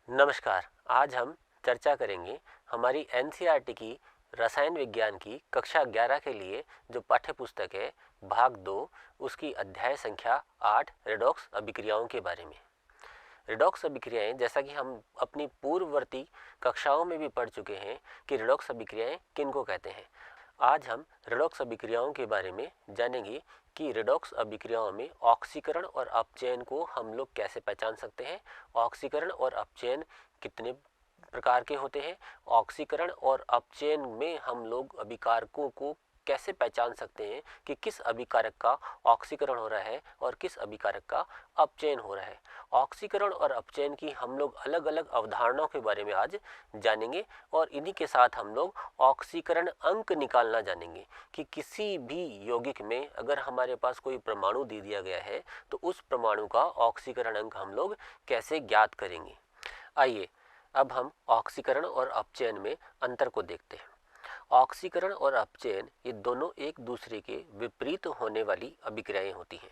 नमस्कार। आज हम चर्चा करेंगे हमारी एनसीईआरटी की रसायन विज्ञान की कक्षा 11 के लिए जो पाठ्य पुस्तक है भाग 2 उसकी अध्याय संख्या 8 रेडॉक्स अभिक्रियाओं के बारे में। रेडॉक्स अभिक्रियाएं, जैसा कि हम अपनी पूर्ववर्ती कक्षाओं में भी पढ़ चुके हैं कि रेडॉक्स अभिक्रियाएं किनको कहते हैं। आज हम रेडॉक्स अभिक्रियाओं के बारे में जानेंगे कि रेडॉक्स अभिक्रियाओं में ऑक्सीकरण और अपचयन को हम लोग कैसे पहचान सकते हैं, ऑक्सीकरण और अपचयन कितने प्रकार के होते हैं, ऑक्सीकरण और अपचयन में हम लोग अभिकारकों को कैसे पहचान सकते हैं कि किस अभिकारक का ऑक्सीकरण हो रहा है और किस अभिकारक का अपचयन हो रहा है। ऑक्सीकरण और अपचयन की हम लोग अलग अलग अवधारणाओं के बारे में आज जानेंगे और इन्हीं के साथ हम लोग ऑक्सीकरण अंक निकालना जानेंगे कि किसी भी यौगिक में अगर हमारे पास कोई परमाणु दे दिया गया है तो उस परमाणु का ऑक्सीकरण अंक हम लोग कैसे ज्ञात करेंगे। आइए अब हम ऑक्सीकरण और अपचयन में अंतर को देखते हैं। ऑक्सीकरण और अपचयन ये दोनों एक दूसरे के विपरीत होने वाली अभिक्रियाएं होती हैं।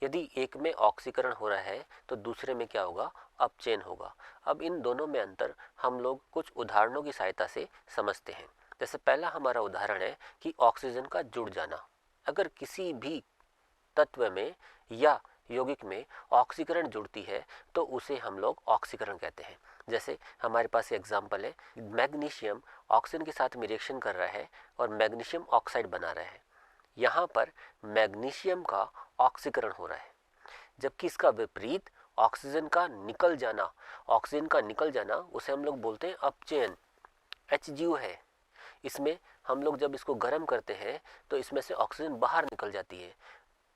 यदि एक में ऑक्सीकरण हो रहा है तो दूसरे में क्या होगा, अपचयन होगा। अब इन दोनों में अंतर हम लोग कुछ उदाहरणों की सहायता से समझते हैं। जैसे पहला हमारा उदाहरण है कि ऑक्सीजन का जुड़ जाना। अगर किसी भी तत्व में या यौगिक में ऑक्सीकरण जुड़ती है तो उसे हम लोग ऑक्सीकरण कहते हैं। जैसे हमारे पास एग्जाम्पल है, मैग्नीशियम ऑक्सीजन के साथ में रिएक्शन कर रहा है और मैग्नीशियम ऑक्साइड बना रहा है। यहाँ पर मैग्नीशियम का ऑक्सीकरण हो रहा है, जबकि इसका विपरीत ऑक्सीजन का निकल जाना, उसे हम लोग बोलते हैं अपचयन। HGO है, इसमें हम लोग जब इसको गर्म करते हैं तो इसमें से ऑक्सीजन बाहर निकल जाती है।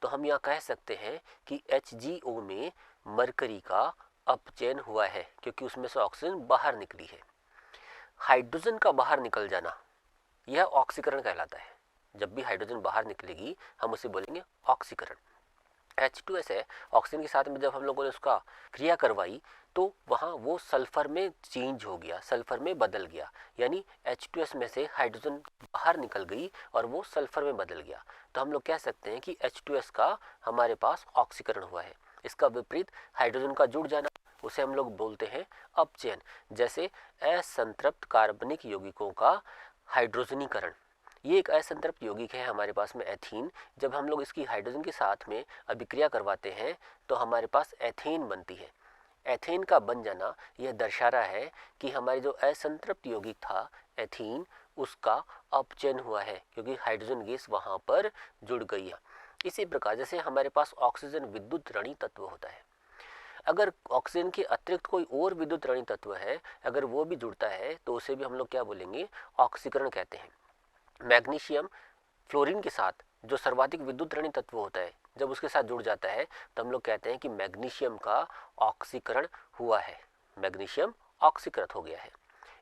तो हम यहाँ कह सकते हैं कि HGO में मरकरी का अपचयन हुआ है क्योंकि उसमें से ऑक्सीजन बाहर निकली है। हाइड्रोजन का बाहर निकल जाना यह ऑक्सीकरण कहलाता है। जब भी हाइड्रोजन बाहर निकलेगी हम उसे बोलेंगे ऑक्सीकरण। H2S है, ऑक्सीजन के साथ में जब हम लोगों ने उसका क्रिया करवाई तो वहाँ वो सल्फर में चेंज हो गया, सल्फर में बदल गया, यानी H2S में से हाइड्रोजन बाहर निकल गई और वो सल्फर में बदल गया। तो हम लोग कह सकते हैं कि H2S का हमारे पास ऑक्सीकरण हुआ है। इसका विपरीत हाइड्रोजन का जुड़ जाना, उसे हम लोग बोलते हैं अपचयन। जैसे असंतृप्त कार्बनिक यौगिकों का हाइड्रोजनीकरण, ये एक असंतृप्त यौगिक है हमारे पास में एथीन। जब हम लोग इसकी हाइड्रोजन के साथ में अभिक्रिया करवाते हैं तो हमारे पास एथेन बनती है। एथेन का बन जाना यह दर्शा रहा है कि हमारे जो असंतृप्त यौगिक था एथीन, उसका अपचयन हुआ है क्योंकि हाइड्रोजन गैस वहाँ पर जुड़ गई है। इसी प्रकार जैसे हमारे पास ऑक्सीजन विद्युत ऋणी तत्व होता है, अगर ऑक्सीजन के अतिरिक्त कोई और विद्युत ऋणी तत्व है, अगर वो भी जुड़ता है तो उसे भी हम लोग क्या बोलेंगे, ऑक्सीकरण कहते हैं। मैग्नीशियम फ्लोरीन के साथ जो सर्वाधिक विद्युत ऋणी तत्व होता है, जब उसके साथ जुड़ जाता है तो हम लोग कहते हैं कि मैग्नीशियम का ऑक्सीकरण हुआ है, मैग्नीशियम ऑक्सीकृत हो गया है।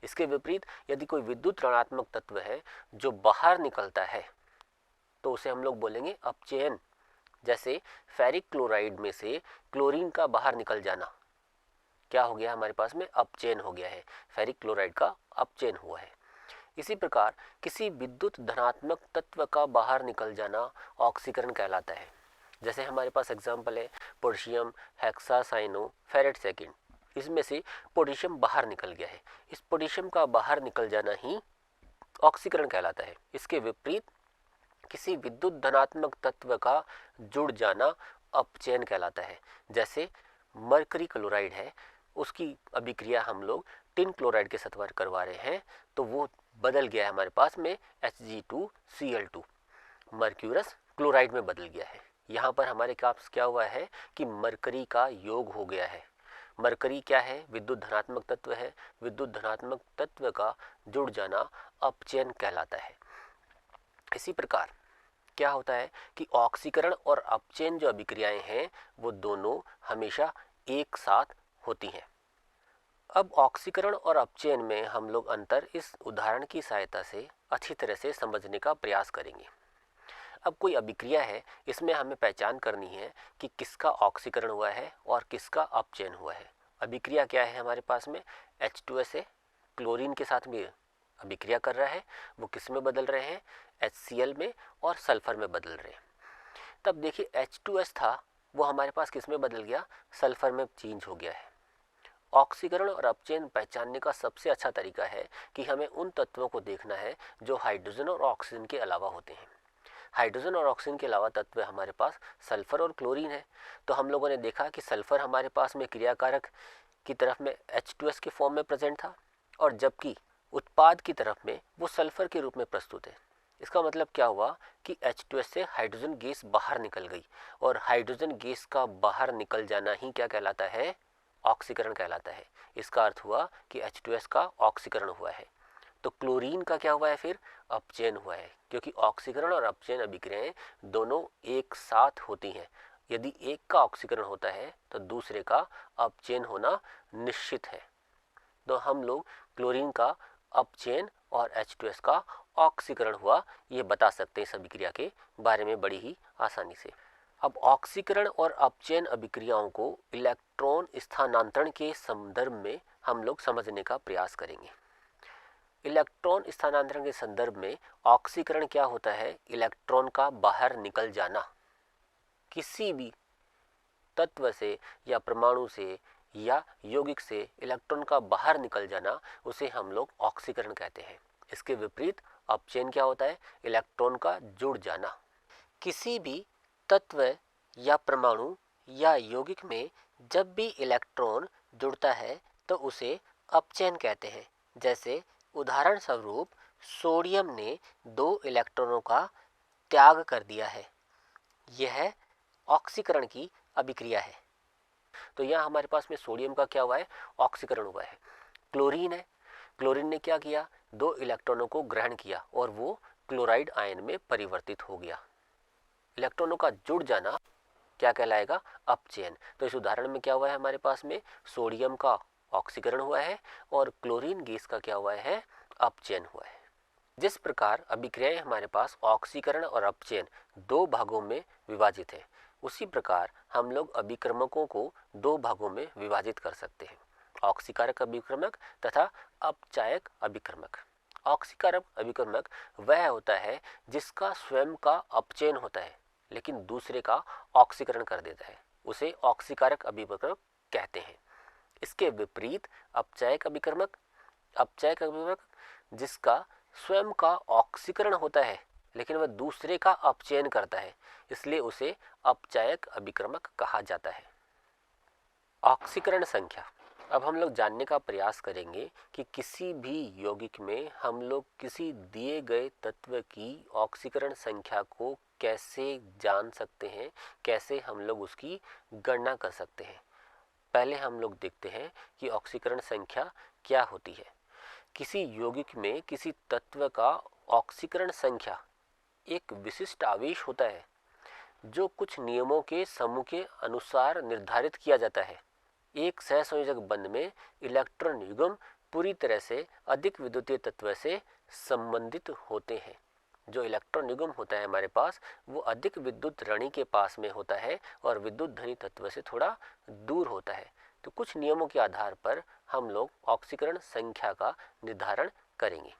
इसके विपरीत यदि कोई विद्युत ऋणात्मक तत्व है जो बाहर निकलता है तो उसे हम लोग बोलेंगे अपचयन। जैसे फेरिक क्लोराइड में से क्लोरीन का बाहर निकल जाना, क्या हो गया, हमारे पास में अपचयन हो गया है, फेरिक क्लोराइड का अपचयन हुआ है। इसी प्रकार किसी विद्युत धनात्मक तत्व का बाहर निकल जाना ऑक्सीकरण कहलाता है। जैसे हमारे पास एग्जाम्पल है पोटेशियम हेक्सासाइनो फेरेट सेकेंड, इसमें से पोटेशियम बाहर निकल गया है, इस पोटेशियम का बाहर निकल जाना ही ऑक्सीकरण कहलाता है। इसके विपरीत किसी विद्युत धनात्मक तत्व का जुड़ जाना अपचयन कहलाता है। जैसे मरकरी क्लोराइड है, उसकी अभिक्रिया हम लोग टिन क्लोराइड के साथ करवा रहे हैं तो वो बदल गया है हमारे पास में Hg2Cl2, मर्क्यूरस क्लोराइड में बदल गया है। यहाँ पर हमारे पास क्या हुआ है कि मरकरी का योग हो गया है। मरकरी क्या है, विद्युत धनात्मक तत्व है, विद्युत धनात्मक तत्व का जुड़ जाना अपचयन कहलाता है। इसी प्रकार क्या होता है कि ऑक्सीकरण और अपचयन जो अभिक्रियाएं हैं वो दोनों हमेशा एक साथ होती हैं। अब ऑक्सीकरण और अपचयन में हम लोग अंतर इस उदाहरण की सहायता से अच्छी तरह से समझने का प्रयास करेंगे। अब कोई अभिक्रिया है, इसमें हमें पहचान करनी है कि किसका ऑक्सीकरण हुआ है और किसका अपचयन हुआ है। अभिक्रिया क्या है हमारे पास में, H2S है, क्लोरीन के साथ में अभिक्रिया कर रहा है, वो किस में बदल रहे हैं, HCl में और सल्फर में बदल रहे हैं। तब देखिए H2S था वो हमारे पास किस में बदल गया, सल्फर में चेंज हो गया है। ऑक्सीकरण और अपचयन पहचानने का सबसे अच्छा तरीका है कि हमें उन तत्वों को देखना है जो हाइड्रोजन और ऑक्सीजन के अलावा होते हैं। हाइड्रोजन और ऑक्सीजन के अलावा तत्व हमारे पास सल्फर और क्लोरीन है। तो हम लोगों ने देखा कि सल्फर हमारे पास में क्रियाकारक की तरफ में H2S के फॉर्म में प्रेजेंट था, और जबकि उत्पाद की तरफ में वो सल्फर के रूप में प्रस्तुत है। इसका मतलब क्या हुआ कि H2S से हाइड्रोजन गैस बाहर निकल गई, और हाइड्रोजन गैस का बाहर निकल जाना ही क्या कहलाता है? ऑक्सीकरण कहलाता है। इसका अर्थ हुआ कि H2S का ऑक्सीकरण हुआ है। तो क्लोरीन का क्या हुआ है? फिर अपचयन हुआ है, क्योंकि ऑक्सीकरण और अपचयन अभिक्रियाएं दोनों एक साथ होती हैं। यदि एक का ऑक्सीकरण होता है तो दूसरे का अपचयन होना निश्चित है। तो हम लोग क्लोरीन का अपचयन और H2S का ऑक्सीकरण हुआ ये बता सकते हैं इस अभिक्रिया के बारे में बड़ी ही आसानी से। अब ऑक्सीकरण और अपचयन अभिक्रियाओं को इलेक्ट्रॉन स्थानांतरण के संदर्भ में हम लोग समझने का प्रयास करेंगे। इलेक्ट्रॉन स्थानांतरण के संदर्भ में ऑक्सीकरण क्या होता है? इलेक्ट्रॉन का बाहर निकल जाना। किसी भी तत्व से या परमाणु से या यौगिक से इलेक्ट्रॉन का बाहर निकल जाना, उसे हम लोग ऑक्सीकरण कहते हैं। इसके विपरीत अपचयन क्या होता है? इलेक्ट्रॉन का जुड़ जाना। किसी भी तत्व या परमाणु या यौगिक में जब भी इलेक्ट्रॉन जुड़ता है तो उसे अपचयन कहते हैं। जैसे उदाहरण स्वरूप सोडियम ने 2 इलेक्ट्रॉनों का त्याग कर दिया है, यह ऑक्सीकरण की अभिक्रिया है। तो यहाँ हमारे पास में सोडियम का क्या हुआ है? ऑक्सीकरण हुआ है। क्लोरीन है, क्लोरीन ने क्या किया? 2 इलेक्ट्रॉनों को ग्रहण किया और वो क्लोराइड आयन में परिवर्तित हो गया। इलेक्ट्रॉनों का जुड़ जाना क्या कहलाएगा? अपचयन। तो इस उदाहरण में क्या हुआ है? हमारे पास में सोडियम का ऑक्सीकरण हुआ है और क्लोरीन गैस का क्या हुआ है? अपचयन हुआ है। जिस प्रकार अभिक्रियाएं हमारे पास ऑक्सीकरण और अपचयन 2 भागों में विभाजित है, उसी प्रकार हम लोग अभिक्रमकों को 2 भागों में विभाजित कर सकते हैं, ऑक्सीकारक अभिक्रमक तथा अपचायक अभिक्रमक। ऑक्सीकारक अभिक्रमक वह होता है जिसका स्वयं का अपचयन होता है लेकिन दूसरे का ऑक्सीकरण कर देता है, उसे ऑक्सीकारक अभिक्रमक कहते हैं। इसके विपरीत अपचायक अभिक्रमक जिसका स्वयं का ऑक्सीकरण होता है लेकिन वह दूसरे का अपचयन करता है, इसलिए उसे अपचायक अभिक्रमक कहा जाता है। ऑक्सीकरण संख्या। अब हम लोग जानने का प्रयास करेंगे कि किसी भी यौगिक में हम लोग किसी दिए गए तत्व की ऑक्सीकरण संख्या को कैसे जान सकते हैं, कैसे हम लोग उसकी गणना कर सकते हैं। पहले हम लोग देखते हैं कि ऑक्सीकरण संख्या क्या होती है। किसी यौगिक में किसी तत्व का ऑक्सीकरण संख्या एक विशिष्ट आवेश होता है जो कुछ नियमों के समूह के अनुसार निर्धारित किया जाता है। एक सहसंयोजक बंध में इलेक्ट्रॉन युग्म पूरी तरह से अधिक विद्युतीय तत्व से संबंधित होते हैं। जो इलेक्ट्रॉन युग्म होता है हमारे पास वो अधिक विद्युत ऋणी के पास में होता है और विद्युत धनी तत्व से थोड़ा दूर होता है। तो कुछ नियमों के आधार पर हम लोग ऑक्सीकरण संख्या का निर्धारण करेंगे।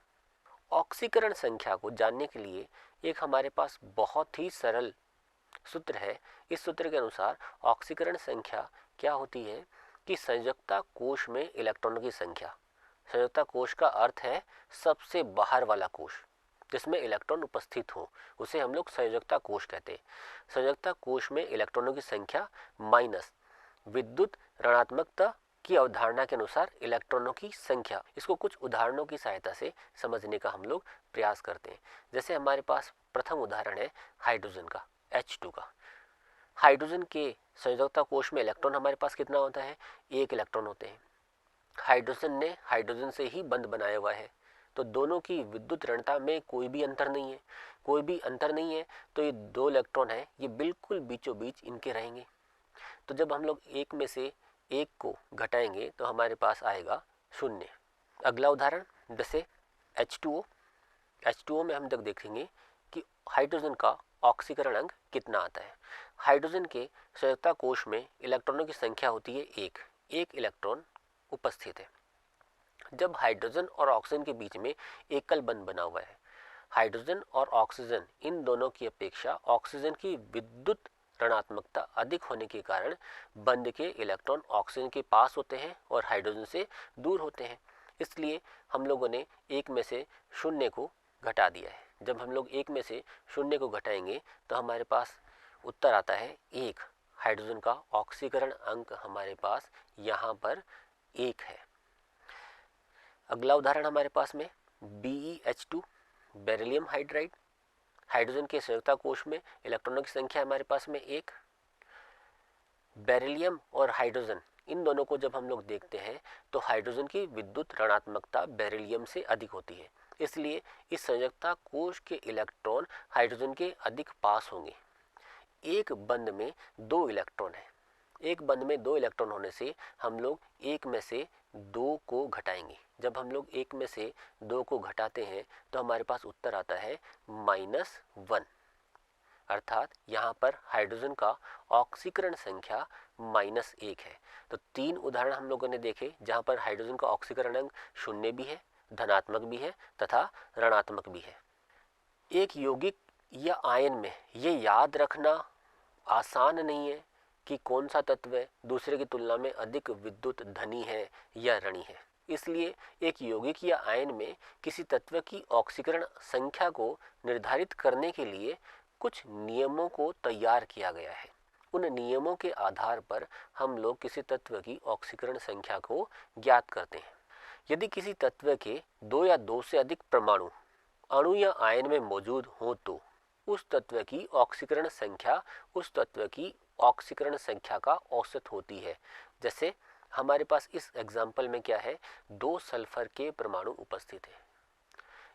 ऑक्सीकरण संख्या को जानने के लिए एक हमारे पास बहुत ही सरल सूत्र है। इस सूत्र के अनुसार ऑक्सीकरण संख्या क्या होती है कि संयोजकता कोश में इलेक्ट्रॉनों की संख्या। संयोजकता कोश का अर्थ है सबसे बाहर वाला कोश जिसमें इलेक्ट्रॉन उपस्थित हो, उसे हम लोग संयोजकता कोश कहते हैं। संयोजकता कोश में इलेक्ट्रॉनों की संख्या माइनस विद्युत ऋणात्मकता की अवधारणा के अनुसार इलेक्ट्रॉनों की संख्या। इसको कुछ उदाहरणों की सहायता से समझने का हम लोग प्रयास करते हैं। जैसे हमारे पास प्रथम उदाहरण है हाइड्रोजन का, H2 का। हाइड्रोजन के संयोजकता कोश में इलेक्ट्रॉन हमारे पास कितना होता है? 1 इलेक्ट्रॉन होते हैं। हाइड्रोजन ने हाइड्रोजन से ही बंध बनाया हुआ है, तो दोनों की विद्युत ऋणता में कोई भी अंतर नहीं है। कोई भी अंतर नहीं है तो ये 2 इलेक्ट्रॉन है, ये बिल्कुल बीचों बीच इनके रहेंगे। तो जब हम लोग एक में से एक को घटाएंगे तो हमारे पास आएगा 0। अगला उदाहरण जैसे H2O में हम तक देखेंगे कि हाइड्रोजन का ऑक्सीकरण अंक कितना आता है। हाइड्रोजन के संयोजकता कोश में इलेक्ट्रॉनों की संख्या होती है 1 इलेक्ट्रॉन उपस्थित है। जब हाइड्रोजन और ऑक्सीजन के बीच में एकल बंध बना हुआ है, हाइड्रोजन और ऑक्सीजन इन दोनों की अपेक्षा ऑक्सीजन की विद्युत ऋणात्मकता अधिक होने के कारण बंध के इलेक्ट्रॉन ऑक्सीजन के पास होते हैं और हाइड्रोजन से दूर होते हैं। इसलिए हम लोगों ने एक में से शून्य को घटा दिया है। जब हम लोग एक में से शून्य को घटाएंगे तो हमारे पास उत्तर आता है 1। हाइड्रोजन का ऑक्सीकरण अंक हमारे पास यहाँ पर 1 है। अगला उदाहरण हमारे पास में BeH2 बेरिलियम हाइड्राइड। हाइड्रोजन के संयुक्ता कोश में इलेक्ट्रॉनों की संख्या हमारे पास में 1। बेरिलियम और हाइड्रोजन इन दोनों को जब हम लोग देखते हैं तो हाइड्रोजन की विद्युत ऋणात्मकता बेरिलियम से अधिक होती है, इसलिए इस संयुक्ता कोश के इलेक्ट्रॉन हाइड्रोजन के अधिक पास होंगे। एक बंध में 2 इलेक्ट्रॉन है। एक बंध में 2 इलेक्ट्रॉन होने से हम लोग एक में से 2 को घटाएंगे। जब हम लोग एक में से 2 को घटाते हैं तो हमारे पास उत्तर आता है -1, अर्थात यहाँ पर हाइड्रोजन का ऑक्सीकरण संख्या -1 है। तो 3 उदाहरण हम लोगों ने देखे जहाँ पर हाइड्रोजन का ऑक्सीकरण अंक शून्य भी है, धनात्मक भी है तथा ऋणात्मक भी है। एक यौगिक या आयन में ये याद रखना आसान नहीं है कि कौन सा तत्व दूसरे की तुलना में अधिक विद्युत धनी है या ऋणी है। इसलिए एक यौगिक या आयन में किसी तत्व की ऑक्सीकरण संख्या को निर्धारित करने के लिए कुछ नियमों को तैयार किया गया है। उन नियमों के आधार पर हम लोग किसी तत्व की ऑक्सीकरण संख्या को ज्ञात करते हैं। यदि किसी तत्व के 2 या 2 से अधिक परमाणु अणु या आयन में मौजूद हो तो उस तत्व की ऑक्सीकरण संख्या उस तत्व की ऑक्सीकरण संख्या का औसत होती है। जैसे हमारे पास इस एग्जाम्पल में क्या है, 2 सल्फर के परमाणु उपस्थित है।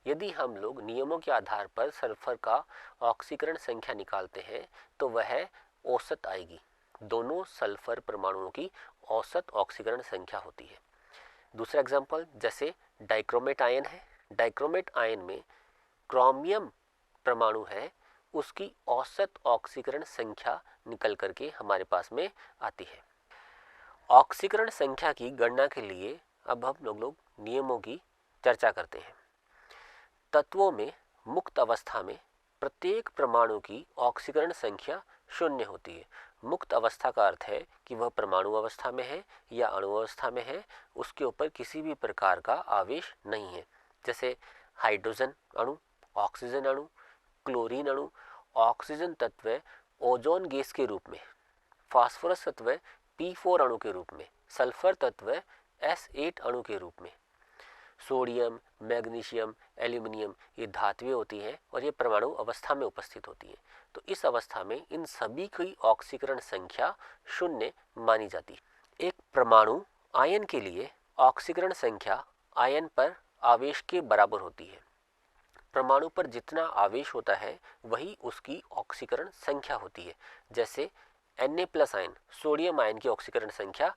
यदि हम लोग नियमों के आधार पर सल्फर का ऑक्सीकरण संख्या निकालते हैं तो वह औसत आएगी। दोनों सल्फर परमाणुओं की औसत ऑक्सीकरण संख्या होती है। दूसरा एग्जाम्पल जैसे डाइक्रोमेट आयन है। डाइक्रोमेट आयन में क्रोमियम परमाणु है, उसकी औसत ऑक्सीकरण संख्या निकल करके हमारे पास में आती है। ऑक्सीकरण संख्या की गणना के लिए अब हम लोग नियमों की चर्चा करते हैं। तत्वों में मुक्त अवस्था में प्रत्येक परमाणु की ऑक्सीकरण संख्या 0 होती है। मुक्त अवस्था का अर्थ है कि वह परमाणु अवस्था में है या अणु अवस्था में है, उसके ऊपर किसी भी प्रकार का आवेश नहीं है। जैसे हाइड्रोजन अणु, ऑक्सीजन अणु, क्लोरीन अणु, ऑक्सीजन तत्व ओजोन गैस के रूप में, फास्फोरस तत्व P4 अणु के रूप में, सल्फर तत्व S8 अणु के रूप में, सोडियम, मैग्नीशियम, एल्यूमिनियम ये धातुएं होती हैं और ये परमाणु अवस्था में उपस्थित होती हैं। तो इस अवस्था में इन सभी की ऑक्सीकरण संख्या 0 मानी जाती है। एक परमाणु आयन के लिए ऑक्सीकरण संख्या आयन पर आवेश के बराबर होती है। परमाणु पर जितना आवेश होता है वही उसकी ऑक्सीकरण संख्या होती है। जैसे Na+ आयन, सोडियम आयन की ऑक्सीकरण संख्या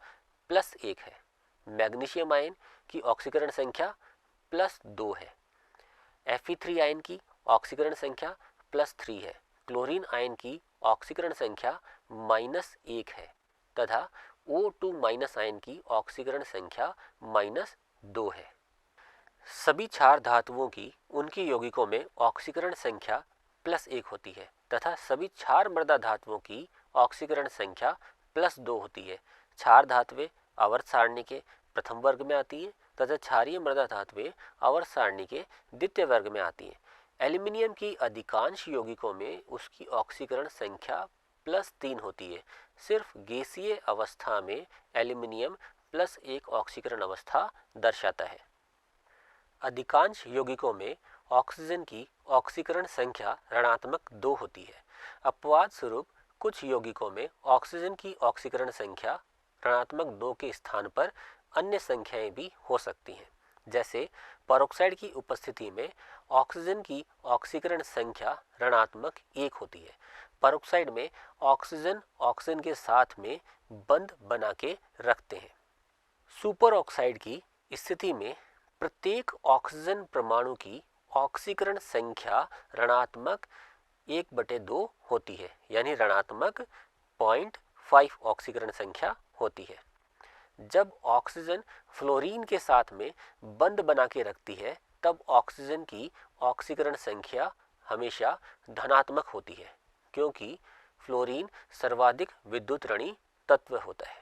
+1 है। मैग्नीशियम आयन की ऑक्सीकरण संख्या +2 है। Fe3 आयन की ऑक्सीकरण संख्या +3 है। क्लोरीन आयन की ऑक्सीकरण संख्या -1 है तथा O2- आयन की ऑक्सीकरण संख्या -2 है। सभी 4 धातुओं की उनकी यौगिकों में ऑक्सीकरण संख्या +1 होती है तथा सभी 4 मृदा धातुओं की ऑक्सीकरण संख्या +2 होती है। 4 धातुएं आवर्त सारणी के प्रथम वर्ग में आती हैं तथा क्षारीय मृदा धातुएं आवर्त सारणी के द्वितीय वर्ग में आती हैं। एल्यूमिनियम की अधिकांश यौगिकों में उसकी ऑक्सीकरण संख्या +3 होती है। सिर्फ गैसीय अवस्था में एल्यूमिनियम +1 ऑक्सीकरण अवस्था दर्शाता है। अधिकांश यौगिकों में ऑक्सीजन की ऑक्सीकरण संख्या ऋणात्मक 2 होती है। अपवाद स्वरूप कुछ यौगिकों में ऑक्सीजन की ऑक्सीकरण संख्या ऋणात्मक 2 के स्थान पर अन्य संख्याएं भी हो सकती हैं। जैसे पेरोक्साइड की उपस्थिति में ऑक्सीजन की ऑक्सीकरण संख्या ऋणात्मक 1 होती है। पेरोक्साइड में ऑक्सीजन ऑक्सीजन के साथ में बंध बना के रखते हैं। सुपर ऑक्साइड की स्थिति में प्रत्येक ऑक्सीजन परमाणु की ऑक्सीकरण संख्या ऋणात्मक 1/2 होती है, यानी ऋणात्मक 0.5 ऑक्सीकरण संख्या होती है। जब ऑक्सीजन फ्लोरीन के साथ में बंध बना के रखती है तब ऑक्सीजन की ऑक्सीकरण संख्या हमेशा धनात्मक होती है, क्योंकि फ्लोरीन सर्वाधिक विद्युत ऋणी तत्व होता है।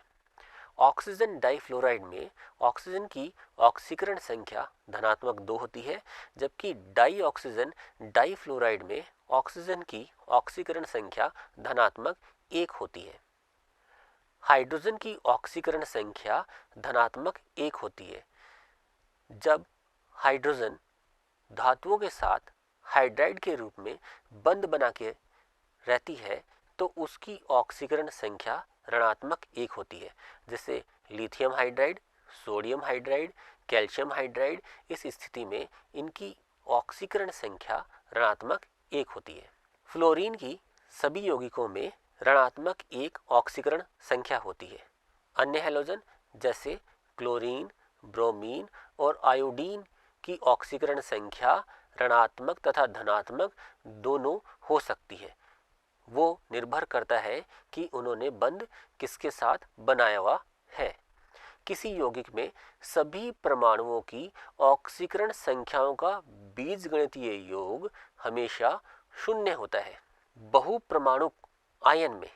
ऑक्सीजन डाइफ्लोराइड में ऑक्सीजन की ऑक्सीकरण संख्या धनात्मक 2 होती है, जबकि डाइऑक्सीजन डाइफ्लोराइड में ऑक्सीजन की ऑक्सीकरण संख्या धनात्मक 1 होती है। हाइड्रोजन की ऑक्सीकरण संख्या धनात्मक 1 होती है। जब हाइड्रोजन धातुओं के साथ हाइड्राइड के रूप में बंध बना के रहती है तो उसकी ऑक्सीकरण संख्या ऋणात्मक 1 होती है। जैसे lithium hydride, sodium hydride, calcium hydride, इस स्थिति में इनकी ऑक्सीकरण संख्या ऋणात्मक 1 होती है। फ्लोरीन की सभी यौगिकों में ऋणात्मक 1 ऑक्सीकरण संख्या होती है। अन्य हैलोजन जैसे क्लोरीन, ब्रोमीन और आयोडीन की ऑक्सीकरण संख्या ऋणात्मक तथा धनात्मक दोनों हो सकती है। वो निर्भर करता है कि उन्होंने बंध किसके साथ बनाया हुआ है। किसी यौगिक में सभी परमाणुओं की ऑक्सीकरण संख्याओं का बीजगणितीय योग हमेशा 0 होता है। बहुपरमाणुक आयन में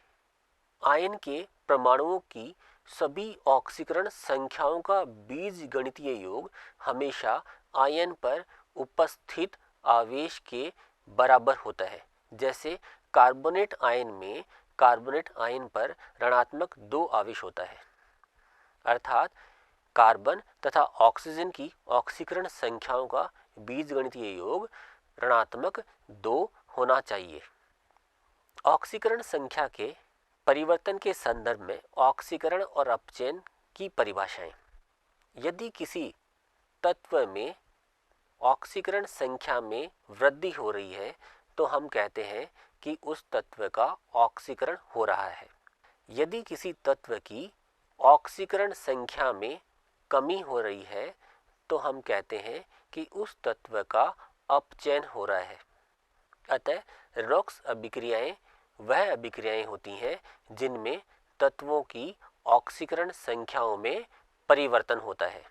आयन के परमाणुओं की सभी ऑक्सीकरण संख्याओं का बीजगणितीय योग हमेशा आयन पर उपस्थित आवेश के बराबर होता है। जैसे कार्बोनेट आयन में कार्बोनेट आयन पर ऋणात्मक 2 आवेश होता है, अर्थात कार्बन तथा ऑक्सीजन की ऑक्सीकरण संख्याओं का बीजगणितीय योग ऋणात्मक 2 होना चाहिए। ऑक्सीकरण संख्या के परिवर्तन के संदर्भ में ऑक्सीकरण और अपचयन की परिभाषाएं। यदि किसी तत्व में ऑक्सीकरण संख्या में वृद्धि हो रही है तो हम कहते हैं कि उस तत्व का ऑक्सीकरण हो रहा है। यदि किसी तत्व की ऑक्सीकरण संख्या में कमी हो रही है तो हम कहते हैं कि उस तत्व का अपचयन हो रहा है। अतः रेडॉक्स अभिक्रियाएं वह अभिक्रियाएं होती हैं जिनमें तत्वों की ऑक्सीकरण संख्याओं में परिवर्तन होता है।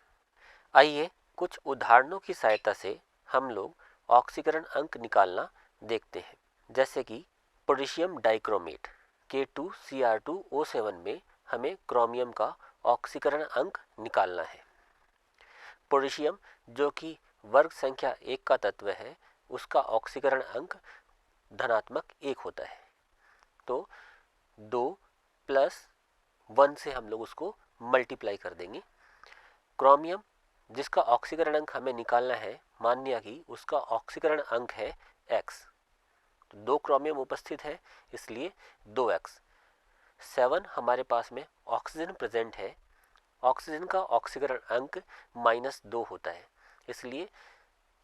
आइए कुछ उदाहरणों की सहायता से हम लोग ऑक्सीकरण अंक निकालना देखते हैं। जैसे कि पोटेशियम डाइक्रोमेट K2Cr2O7 में हमें क्रोमियम का ऑक्सीकरण अंक निकालना है। पोटेशियम जो कि वर्ग संख्या 1 का तत्व है, उसका ऑक्सीकरण अंक धनात्मक 1 होता है। तो 2 + 1 से हम लोग उसको मल्टीप्लाई कर देंगे। क्रोमियम जिसका ऑक्सीकरण अंक हमें निकालना है, मान लिया कि उसका ऑक्सीकरण अंक है x, तो 2 क्रोमियम उपस्थित है इसलिए 2x। 7 हमारे पास में ऑक्सीजन प्रेजेंट है, ऑक्सीजन का ऑक्सीकरण अंक -2 होता है इसलिए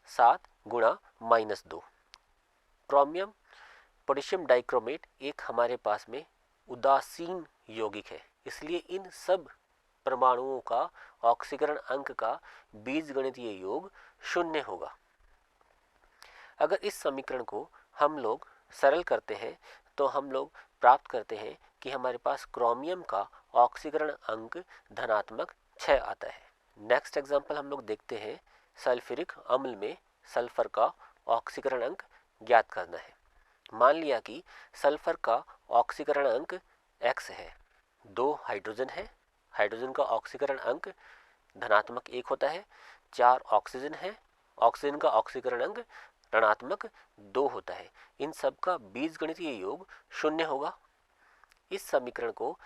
7 × -2। क्रोमियम पोटेशियम डाइक्रोमेट एक हमारे पास में उदासीन यौगिक है, इसलिए इन सब परमाणुओं का ऑक्सीकरण अंक का बीजगणितीय योग 0 होगा। अगर इस समीकरण को हम लोग सरल करते हैं तो हम लोग प्राप्त करते हैं कि हमारे पास क्रोमियम का ऑक्सीकरण अंक धनात्मक 6 आता है। नेक्स्ट एग्जांपल हम लोग देखते हैं। सल्फ्यूरिक अम्ल में सल्फर का ऑक्सीकरण अंक ज्ञात करना है। मान लिया कि सल्फर का ऑक्सीकरण अंक x है, 2 हाइड्रोजन है, हाइड्रोजन का ऑक्सीकरण अंक धनात्मक 1 होता है, 4 ऑक्सीजन है, ऑक्सीजन का ऑक्सीकरण अंक ऋणात्मक 2 होता है। इन सब का बीजगणितीय योग 0 होगा। इस समीकरण को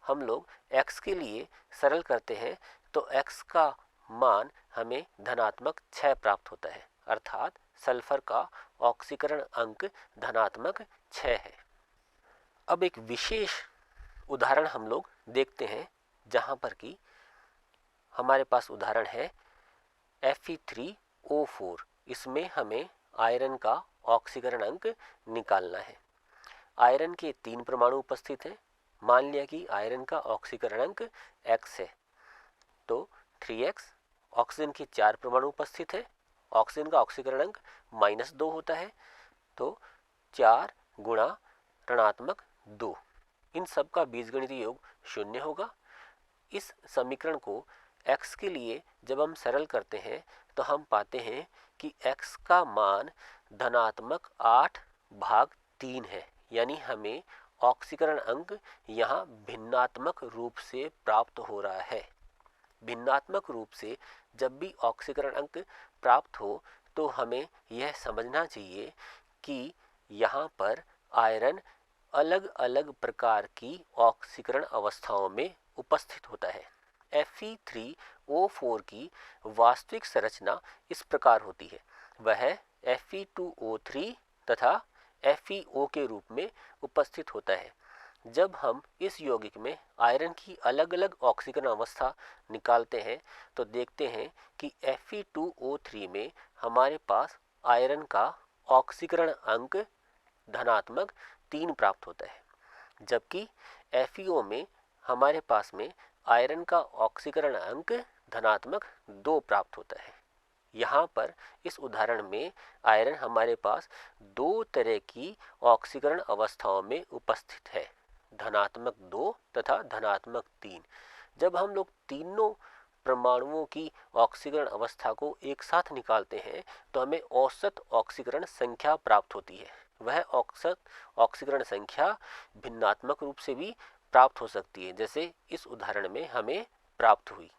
हम लोग x के लिए सरल करते हैं तो x का मान हमें धनात्मक 6 प्राप्त होता है, अर्थात सल्फर का ऑक्सीकरण अंक धनात्मक 6 है। अब एक विशेष उदाहरण हम लोग देखते हैं जहां पर कि हमारे पास उदाहरण है Fe3O4। इसमें हमें आयरन का ऑक्सीकरण अंक निकालना है। आयरन के 3 परमाणु उपस्थित हैं। मान लिया कि आयरन का ऑक्सीकरण अंक x है, तो 3x। ऑक्सीजन के 4 परमाणु उपस्थित है, ऑक्सीजन का ऑक्सीकरण अंक -2 होता है, तो 4 × ऋणात्मक 2। इन सब का बीजगणितीय योग 0 होगा। इस समीकरण को x के लिए जब हम सरल करते हैं तो हम पाते हैं कि x का मान धनात्मक 8/3 है, यानी हमें ऑक्सीकरण अंक यहाँ भिन्नात्मक रूप से प्राप्त हो रहा है। भिन्नात्मक रूप से जब भी ऑक्सीकरण अंक प्राप्त हो तो हमें यह समझना चाहिए कि यहाँ पर आयरन अलग अलग प्रकार की ऑक्सीकरण अवस्थाओं में उपस्थित होता है। Fe3O4 की वास्तविक संरचना इस प्रकार होती है। वह Fe2O3 तथा FeO के रूप में उपस्थित होता है। जब हम इस यौगिक में आयरन की अलग अलग ऑक्सीकरण अवस्था निकालते हैं तो देखते हैं कि Fe2O3 में हमारे पास आयरन का ऑक्सीकरण अंक धनात्मक 3 प्राप्त होता है, जबकि FeO में हमारे पास में आयरन का ऑक्सीकरण अंक धनात्मक 2 प्राप्त होता है। यहाँ पर इस उदाहरण में आयरन हमारे पास दो तरह की ऑक्सीकरण अवस्थाओं में उपस्थित है, धनात्मक 2 तथा धनात्मक 3। जब हम लोग तीनों परमाणुओं की ऑक्सीकरण अवस्था को एक साथ निकालते हैं तो हमें औसत ऑक्सीकरण संख्या प्राप्त होती है। वह औसत ऑक्सीकरण संख्या भिन्नात्मक रूप से भी प्राप्त हो सकती है, जैसे इस उदाहरण में हमें प्राप्त हुई।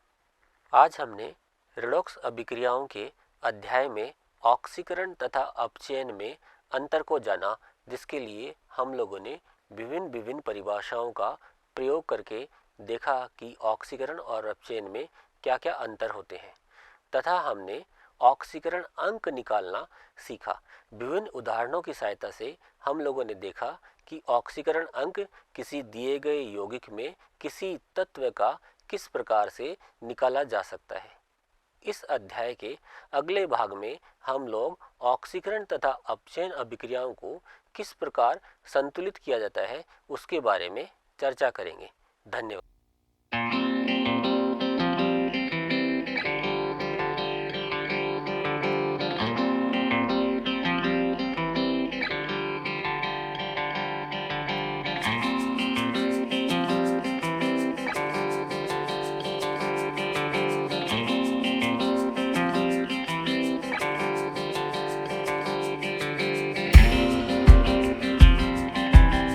आज हमने रेडॉक्स अभिक्रियाओं के अध्याय में ऑक्सीकरण तथा अपचयन में अंतर को जाना, जिसके लिए हम लोगों ने विभिन्न परिभाषाओं का प्रयोग करके देखा कि ऑक्सीकरण और अपचयन में क्या क्या अंतर होते हैं, तथा हमने ऑक्सीकरण अंक निकालना सीखा। विभिन्न उदाहरणों की सहायता से हम लोगों ने देखा कि ऑक्सीकरण अंक किसी दिए गए यौगिक में किसी तत्व का किस प्रकार से निकाला जा सकता है। इस अध्याय के अगले भाग में हम लोग ऑक्सीकरण तथा अपचयन अभिक्रियाओं को किस प्रकार संतुलित किया जाता है उसके बारे में चर्चा करेंगे। धन्यवाद।